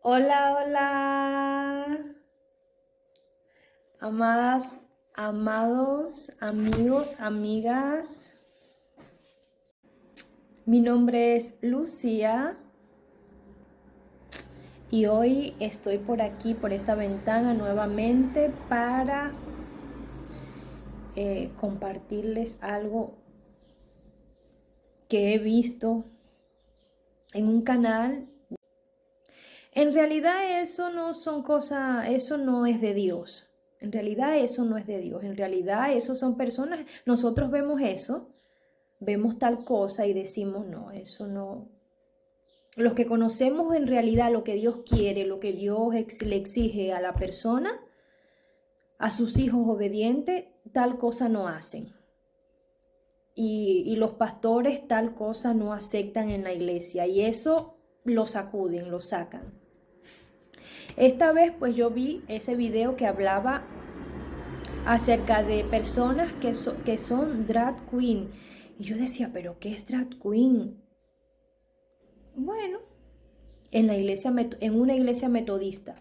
Hola, hola, amadas, amados, amigos, amigas. Mi nombre es Lucía y hoy estoy por aquí, por esta ventana nuevamente para compartirles algo que he visto en un canal. En realidad eso no son cosas, eso no es de Dios. En realidad eso no es de Dios. En realidad eso son personas, nosotros vemos eso, vemos tal cosa y decimos, no, eso no. Los que conocemos en realidad lo que Dios quiere, lo que Dios le exige a la persona, a sus hijos obedientes, tal cosa no hacen. Y los pastores tal cosa no aceptan en la iglesia y eso lo sacuden, lo sacan. Esta vez pues yo vi ese video que hablaba acerca de personas que son drag queen. Y yo decía, ¿pero qué es drag queen? Bueno, en una iglesia metodista.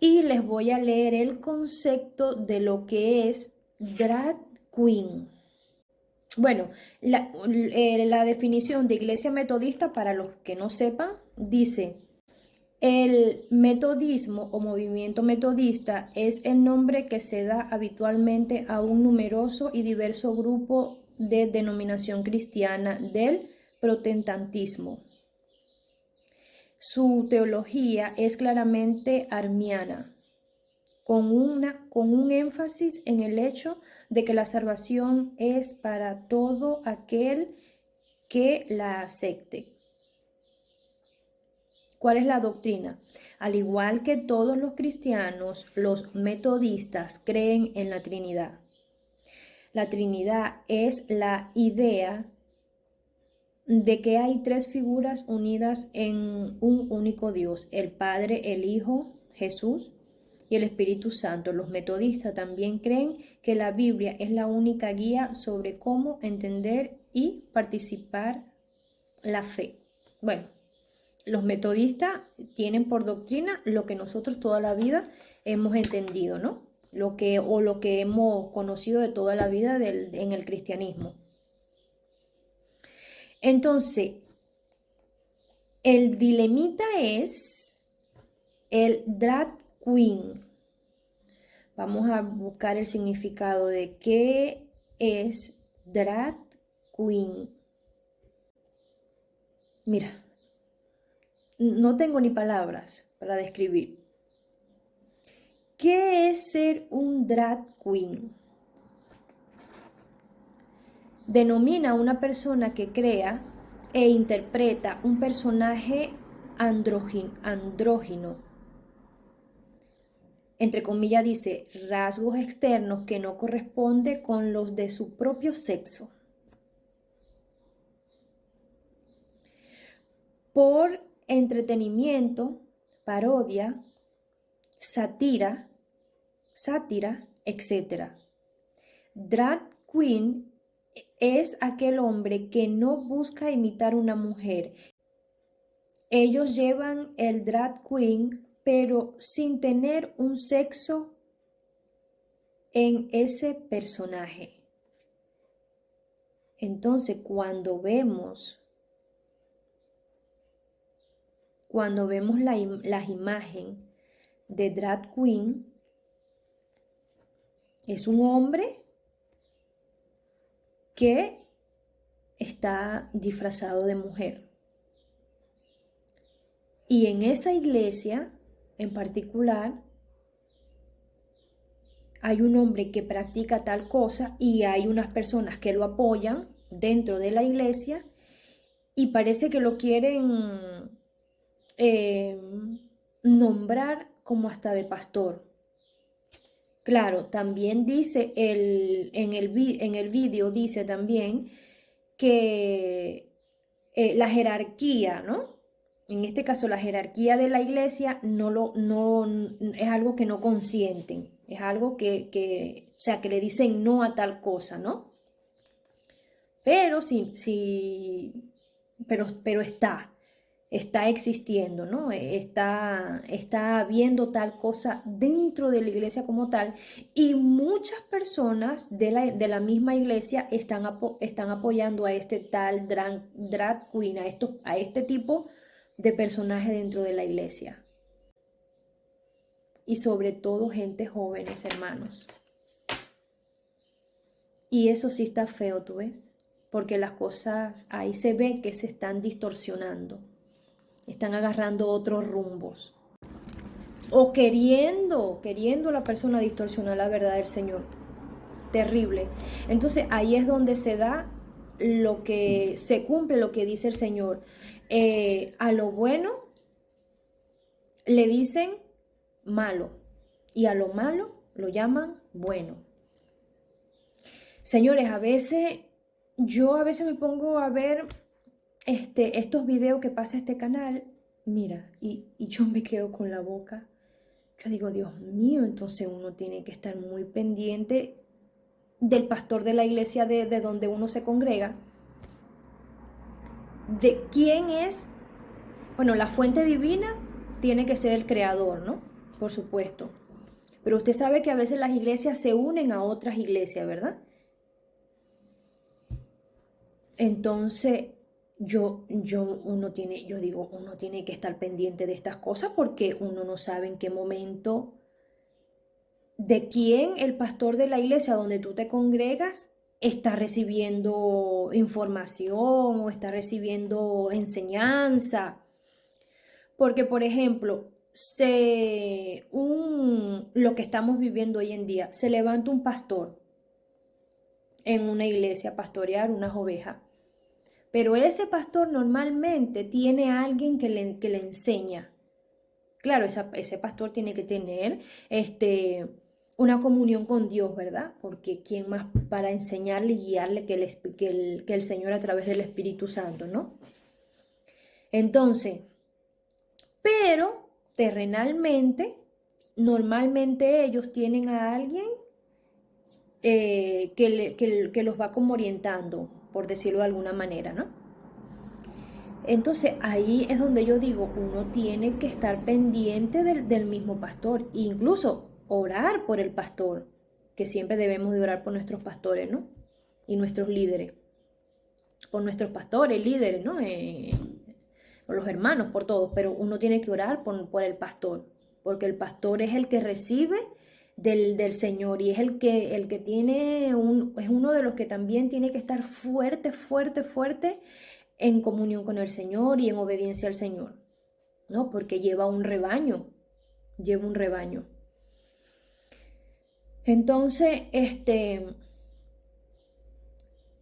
Y les voy a leer el concepto de lo que es drag queen. Bueno, la definición de iglesia metodista, para los que no sepan, dice: el metodismo o movimiento metodista es el nombre que se da habitualmente a un numeroso y diverso grupo de denominación cristiana del protestantismo. Su teología es claramente arminiana, con un énfasis en el hecho de que la salvación es para todo aquel que la acepte. ¿Cuál es la doctrina? Al igual que todos los cristianos, los metodistas creen en la Trinidad. La Trinidad es la idea de que hay tres figuras unidas en un único Dios: el Padre, el Hijo, Jesús, y el Espíritu Santo. Los metodistas también creen que la Biblia es la única guía sobre cómo entender y participar la fe. Bueno, los metodistas tienen por doctrina lo que nosotros toda la vida hemos entendido, ¿no? Lo que hemos conocido de toda la vida en el cristianismo. Entonces, el dilemita es el drag queen. Vamos a buscar el significado de qué es drag queen. Mira, no tengo ni palabras para describir. ¿Qué es ser un drag queen? Denomina a una persona que crea e interpreta un personaje andrógino. Entre comillas dice, rasgos externos que no corresponden con los de su propio sexo. Por entretenimiento, parodia, sátira, etc. Drag queen es aquel hombre que no busca imitar una mujer. Ellos llevan el drag queen, pero sin tener un sexo en ese personaje. Entonces, cuando vemos las imágenes de drag queen, es un hombre que está disfrazado de mujer. Y en esa iglesia en particular hay un hombre que practica tal cosa y hay unas personas que lo apoyan dentro de la iglesia y parece que lo quieren eh, nombrar como hasta de pastor. Claro, también dice en el vídeo dice también que la jerarquía, ¿no? En este caso, la jerarquía de la iglesia no es algo que no consienten, es algo o sea, que le dicen no a tal cosa, ¿no? Pero sí, pero está. está existiendo, ¿no? Está habiendo tal cosa dentro de la iglesia como tal, y muchas personas de la misma iglesia están apoyando a este tal drag queen, a este tipo de personaje dentro de la iglesia. Y sobre todo gente jóvenes, hermanos. Y eso sí está feo, ¿tú ves? Porque las cosas ahí se ve que se están distorsionando. Están agarrando otros rumbos. O queriendo la persona distorsionar la verdad del Señor. Terrible. Entonces ahí es donde se da lo que se cumple, lo que dice el Señor. A lo bueno le dicen malo y a lo malo lo llaman bueno. Señores, yo a veces me pongo a ver estos videos que pasa este canal, mira, y yo me quedo con la boca. Yo digo, Dios mío, entonces uno tiene que estar muy pendiente del pastor de la iglesia de donde uno se congrega, de quién es, bueno, la fuente divina tiene que ser el creador, ¿no? Por supuesto. Pero usted sabe que a veces las iglesias se unen a otras iglesias, ¿verdad? Entonces, uno tiene que estar pendiente de estas cosas porque uno no sabe en qué momento, de quién el pastor de la iglesia donde tú te congregas está recibiendo información o está recibiendo enseñanza. Porque, por ejemplo, lo que estamos viviendo hoy en día, se levanta un pastor en una iglesia a pastorear unas ovejas. Pero ese pastor normalmente tiene a alguien que le enseña. Claro, ese pastor tiene que tener una comunión con Dios, ¿verdad? Porque ¿quién más para enseñarle y guiarle que el Señor a través del Espíritu Santo, ¿no? Entonces, pero terrenalmente, normalmente ellos tienen a alguien que los va como orientando, por decirlo de alguna manera, ¿no? Entonces ahí es donde yo digo, uno tiene que estar pendiente del mismo pastor, e incluso orar por el pastor, que siempre debemos de orar por nuestros pastores, ¿no? Y nuestros líderes, por nuestros pastores, líderes, ¿no? Por los hermanos, por todos, pero uno tiene que orar por el pastor, porque el pastor es el que recibe del Señor y es el que tiene, es uno de los que también tiene que estar fuerte, fuerte, fuerte en comunión con el Señor y en obediencia al Señor, ¿no? Porque lleva un rebaño. Entonces,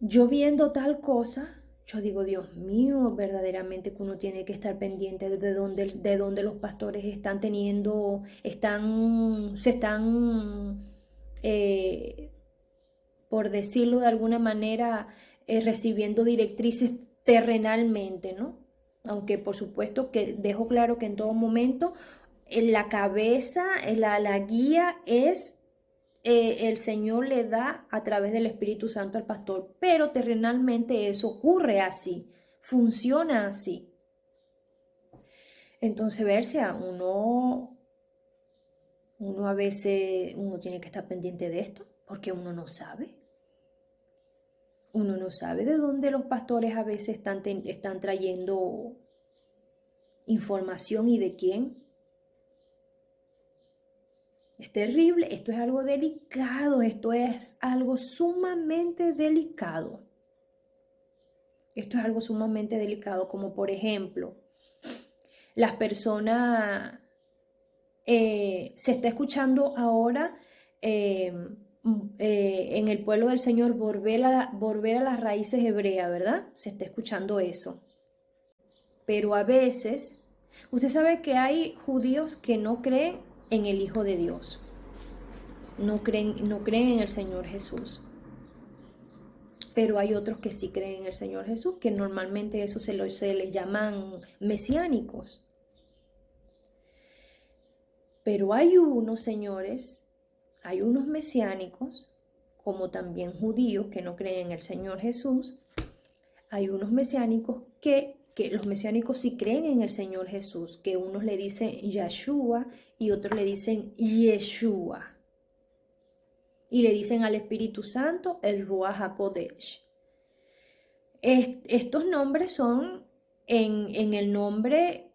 yo viendo tal cosa, yo digo, Dios mío, verdaderamente que uno tiene que estar pendiente de dónde los pastores están eh, por decirlo de alguna manera, recibiendo directrices terrenalmente, ¿no? Aunque por supuesto que dejo claro que en todo momento la cabeza, la guía es el Señor le da a través del Espíritu Santo al pastor, pero terrenalmente eso ocurre así, funciona así. Entonces, Bercia, uno a veces, uno tiene que estar pendiente de esto, porque uno no sabe. Uno no sabe de dónde los pastores a veces están trayendo información y de quién. Es terrible, esto es algo delicado, esto es algo sumamente delicado. Esto es algo sumamente delicado, como por ejemplo, las personas, se está escuchando ahora en el pueblo del Señor volver a las raíces hebreas, ¿verdad? Se está escuchando eso. Pero a veces, usted sabe que hay judíos que no creen en el Hijo de Dios, no creen en el Señor Jesús. Pero hay otros que sí creen en el Señor Jesús, que normalmente eso se les llaman mesiánicos. Pero hay unos, señores, hay unos mesiánicos, como también judíos que no creen en el Señor Jesús. Hay unos mesiánicos que que los mesiánicos sí creen en el Señor Jesús, que unos le dicen Yahshua y otros le dicen Yeshua. Y le dicen al Espíritu Santo el Ruach HaKodesh. Estos nombres son en el nombre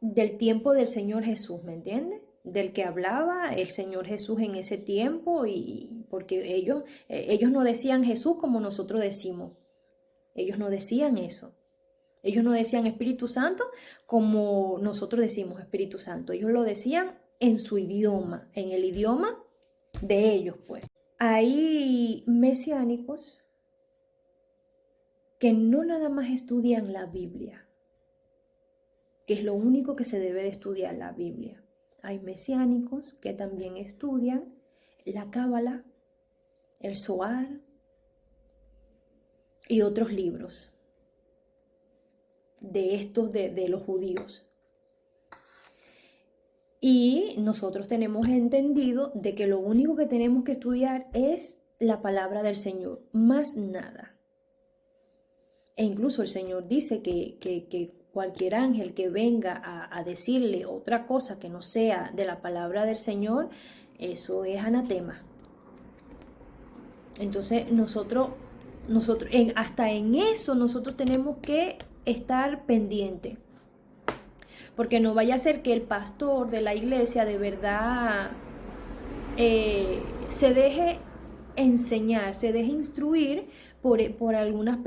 del tiempo del Señor Jesús, ¿me entiendes? Del que hablaba el Señor Jesús en ese tiempo, y porque ellos no decían Jesús como nosotros decimos. Ellos no decían eso. Ellos no decían Espíritu Santo como nosotros decimos Espíritu Santo. Ellos lo decían en su idioma, en el idioma de ellos, pues. Hay mesiánicos que no nada más estudian la Biblia, que es lo único que se debe de estudiar, la Biblia. Hay mesiánicos que también estudian la Cábala, el Zohar y otros libros de estos de los judíos. Y nosotros tenemos entendido de que lo único que tenemos que estudiar es la palabra del Señor, más nada. E incluso el Señor dice que cualquier ángel que venga a decirle otra cosa que no sea de la palabra del Señor, eso es anatema. Entonces hasta en eso nosotros tenemos que estar pendientes. Porque no vaya a ser que el pastor de la iglesia de verdad se deje enseñar, se deje instruir por algunos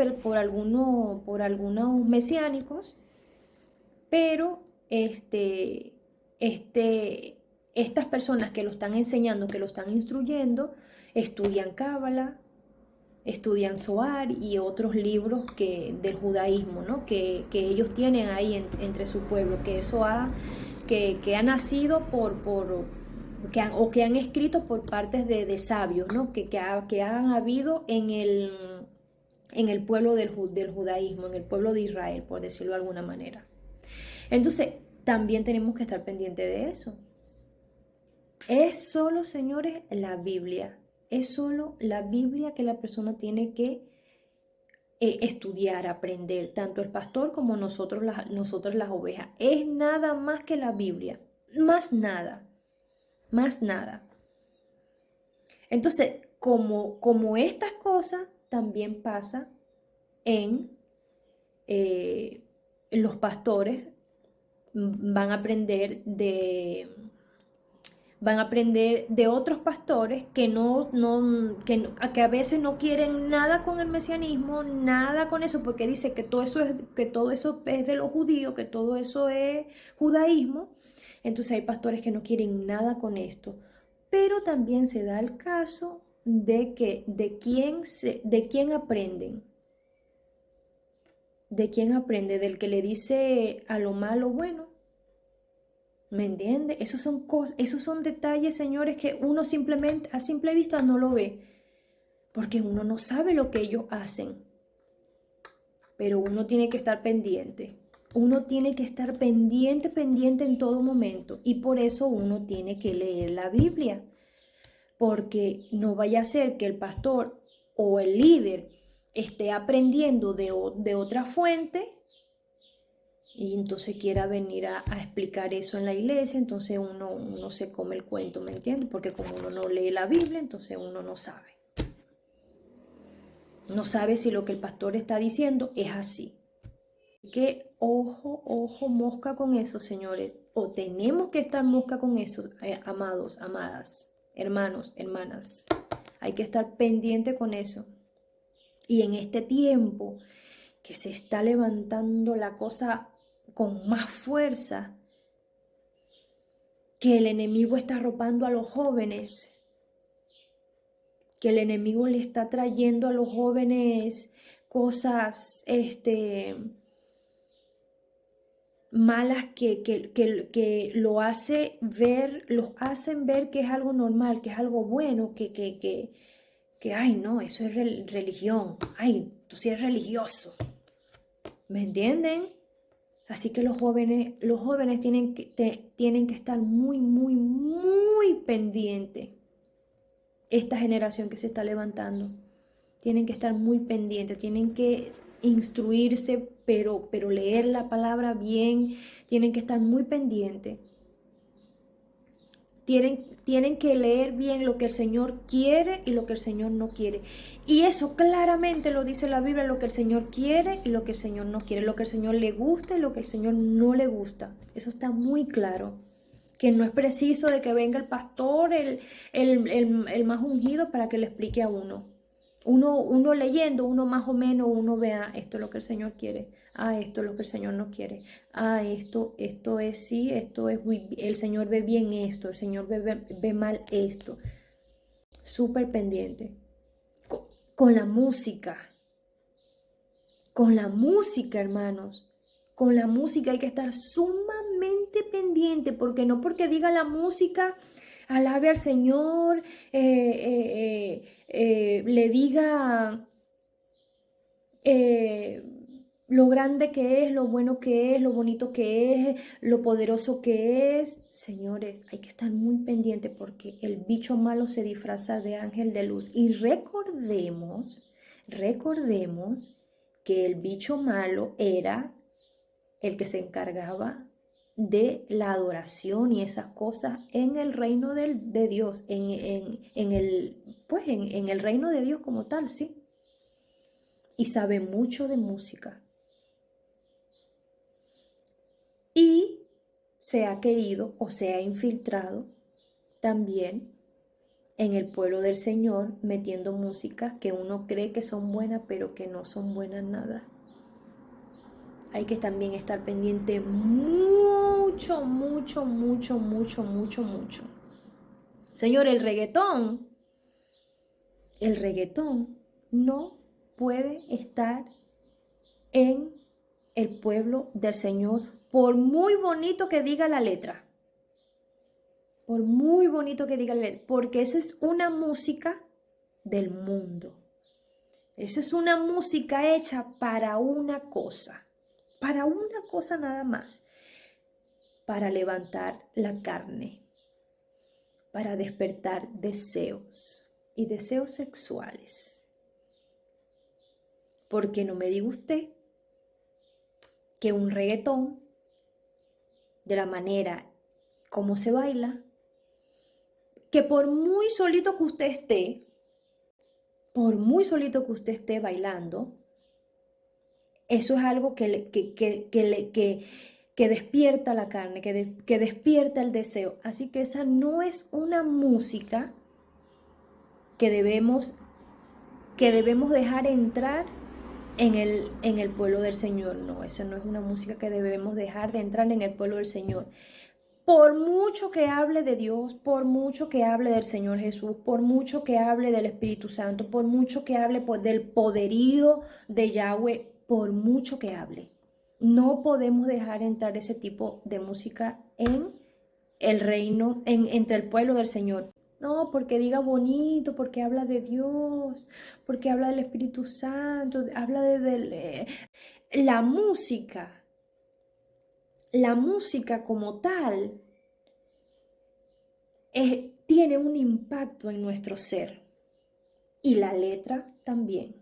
mesiánicos, pero estas personas que lo están enseñando, que lo están instruyendo, estudian Cábala, estudian Zohar y otros libros del judaísmo, ¿no? que ellos tienen ahí entre su pueblo, que eso que ha nacido que han escrito por partes de sabios, ¿no? que han habido en el pueblo del judaísmo, en el pueblo de Israel, por decirlo de alguna manera. Entonces, también tenemos que estar pendientes de eso. Es solo, señores, la Biblia. Es solo la Biblia que la persona tiene que estudiar, aprender, tanto el pastor como nosotros las ovejas. Es nada más que la Biblia, más nada, más nada. Entonces, como estas cosas, también pasa en los pastores, van a aprender de otros pastores que a veces no quieren nada con el mesianismo, nada con eso, porque dice que todo eso es de los judíos, que todo eso es judaísmo. Entonces hay pastores que no quieren nada con esto. Pero también se da el caso de quién aprenden. ¿De quién aprende? Del que le dice a lo malo bueno. ¿Me entiende? Esos son detalles, señores, que uno simplemente a simple vista no lo ve, porque uno no sabe lo que ellos hacen. Pero uno tiene que estar pendiente. Uno tiene que estar pendiente en todo momento. Y por eso uno tiene que leer la Biblia. Porque no vaya a ser que el pastor o el líder esté aprendiendo de otra fuente y entonces quiera venir a explicar eso en la iglesia. Entonces uno se come el cuento, ¿me entiendes? Porque como uno no lee la Biblia, entonces uno no sabe. No sabe si lo que el pastor está diciendo es así. Que ojo, mosca con eso, señores. O tenemos que estar mosca con eso, amados, amadas, hermanos, hermanas. Hay que estar pendiente con eso. Y en este tiempo que se está levantando la cosa con más fuerza, que el enemigo está arropando a los jóvenes, que el enemigo le está trayendo a los jóvenes cosas malas que los hacen ver que es algo normal, que es algo bueno, que ay no, eso es religión, ay, tú sí eres religioso, ¿me entienden? Así que los jóvenes tienen que estar muy, muy, muy pendientes. Esta generación que se está levantando, tienen que estar muy pendientes, tienen que instruirse, pero leer la palabra bien, tienen que estar muy pendientes. Tienen que leer bien lo que el Señor quiere y lo que el Señor no quiere. Y eso claramente lo dice la Biblia, lo que el Señor quiere y lo que el Señor no quiere, lo que el Señor le gusta y lo que el Señor no le gusta. Eso está muy claro. Que no es preciso de que venga el pastor, el más ungido para que le explique a uno. Uno leyendo, uno más o menos, uno vea esto es lo que el Señor quiere. Esto es lo que el Señor no quiere. Esto es sí, esto es el Señor ve bien esto, el Señor ve mal esto. Súper pendiente. Con la música. Con la música, hermanos. Con la música hay que estar sumamente pendiente, porque no porque diga la música, alabe al Señor, le diga lo grande que es, lo bueno que es, lo bonito que es, lo poderoso que es. Señores, hay que estar muy pendiente porque el bicho malo se disfraza de ángel de luz. Y recordemos que el bicho malo era el que se encargaba de la adoración y esas cosas en el reino de Dios, en el reino de Dios como tal, sí. Y sabe mucho de música. Y se ha querido o se ha infiltrado también en el pueblo del Señor, metiendo música que uno cree que son buenas, pero que no son buenas nada. Hay que también estar pendiente mucho. Señor, el reggaetón no puede estar en el pueblo del Señor, por muy bonito que diga la letra. Por muy bonito que diga la letra, porque esa es una música del mundo. Esa es una música hecha para una cosa nada más, para levantar la carne, para despertar deseos y deseos sexuales. Porque no me diga usted que un reggaetón, de la manera como se baila, que por muy solito que usted esté bailando, eso es algo que despierta la carne, que despierta el deseo. Así que esa no es una música que debemos dejar entrar en el pueblo del Señor. No, esa no es una música que debemos dejar de entrar en el pueblo del Señor. Por mucho que hable de Dios, por mucho que hable del Señor Jesús, por mucho que hable del Espíritu Santo, por mucho que hable del poderío de Yahweh, por mucho que hable, no podemos dejar entrar ese tipo de música en el reino, entre el pueblo del Señor. No, porque diga bonito, porque habla de Dios, porque habla del Espíritu Santo, habla la música. La música como tal tiene un impacto en nuestro ser y la letra también.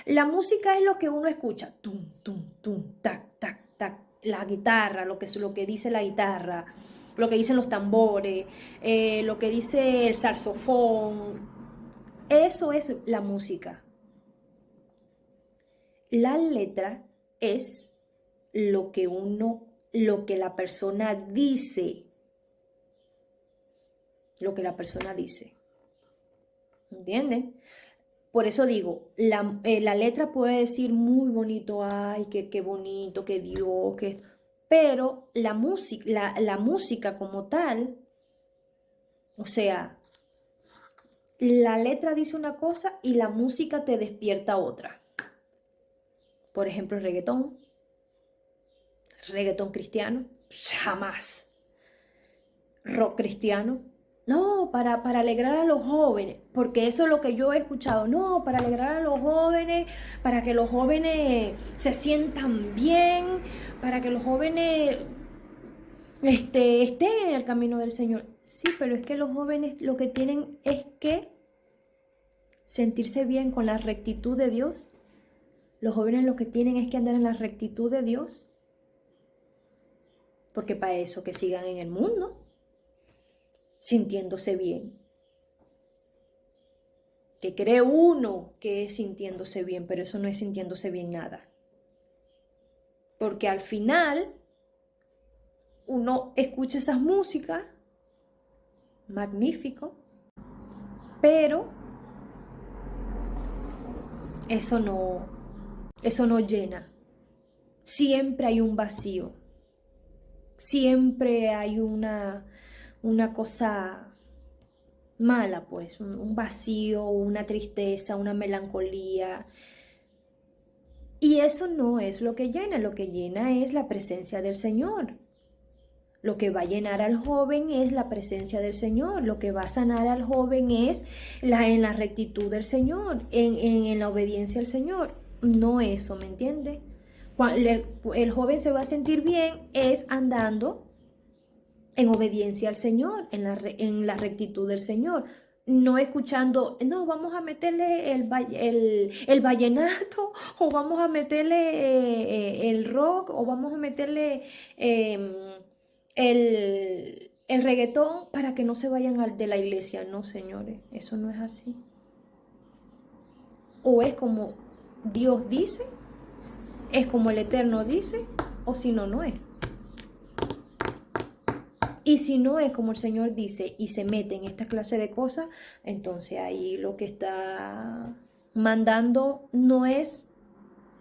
La música es lo que uno escucha, tum, tum, tum, tac, tac, tac, la guitarra, lo que dice la guitarra, lo que dicen los tambores, lo que dice el saxofón. Eso es la música. La letra es lo que la persona dice. Lo que la persona dice. ¿Entiendes? Por eso digo, la letra puede decir muy bonito, ay, qué bonito, que Dios, que... Pero la música como tal, o sea, la letra dice una cosa y la música te despierta otra. Por ejemplo, el reggaetón cristiano, jamás. Rock cristiano, no, para alegrar a los jóvenes, porque eso es lo que yo he escuchado, no, para alegrar a los jóvenes, para que los jóvenes se sientan bien, para que los jóvenes estén en el camino del Señor. Sí, pero es que los jóvenes lo que tienen es que sentirse bien con la rectitud de Dios, Los jóvenes lo que tienen es que andar en la rectitud de Dios, porque para eso que sigan en el mundo, sintiéndose bien. Que cree uno que es sintiéndose bien, pero eso no es sintiéndose bien nada. Porque al final uno escucha esas músicas, magnífico, pero eso no llena. Siempre hay un vacío. Siempre hay una cosa mala, pues, un vacío, una tristeza, una melancolía. Y eso no es lo que llena es la presencia del Señor. Lo que va a llenar al joven es la presencia del Señor. Lo que va a sanar al joven es en la rectitud del Señor, en la obediencia al Señor. No eso, ¿me entiende? El joven se va a sentir bien es andando en obediencia al Señor, en la rectitud del Señor. No escuchando, no, vamos a meterle el vallenato, o vamos a meterle el rock, o vamos a meterle el reggaetón para que no se vayan de la iglesia. No, señores, eso no es así. O es como Dios dice, es como el Eterno dice, o si no, no es. Y si no es como el Señor dice y se mete en esta clase de cosas, entonces ahí lo que está mandando no es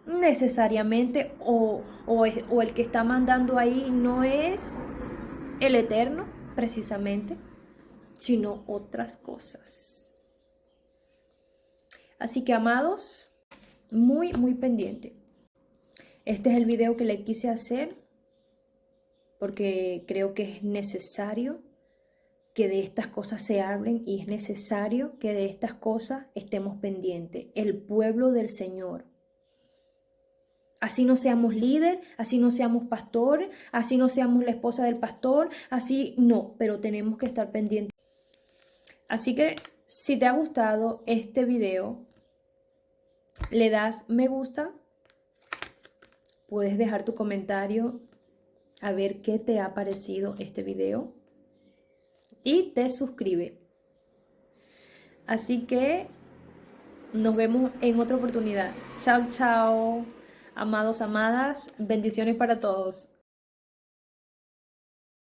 necesariamente, o el que está mandando ahí no es el Eterno, precisamente, sino otras cosas. Así que, amados, muy, muy pendiente. Este es el video que le quise hacer porque creo que es necesario que de estas cosas se hablen y es necesario que de estas cosas estemos pendientes. El pueblo del Señor. Así no seamos líder, así no seamos pastor, así no seamos la esposa del pastor, así no, pero tenemos que estar pendientes. Así que si te ha gustado este video, le das me gusta, puedes dejar tu comentario a ver qué te ha parecido este video y te suscribe. Así que nos vemos en otra oportunidad. Chao, chao, amados, amadas, bendiciones para todos.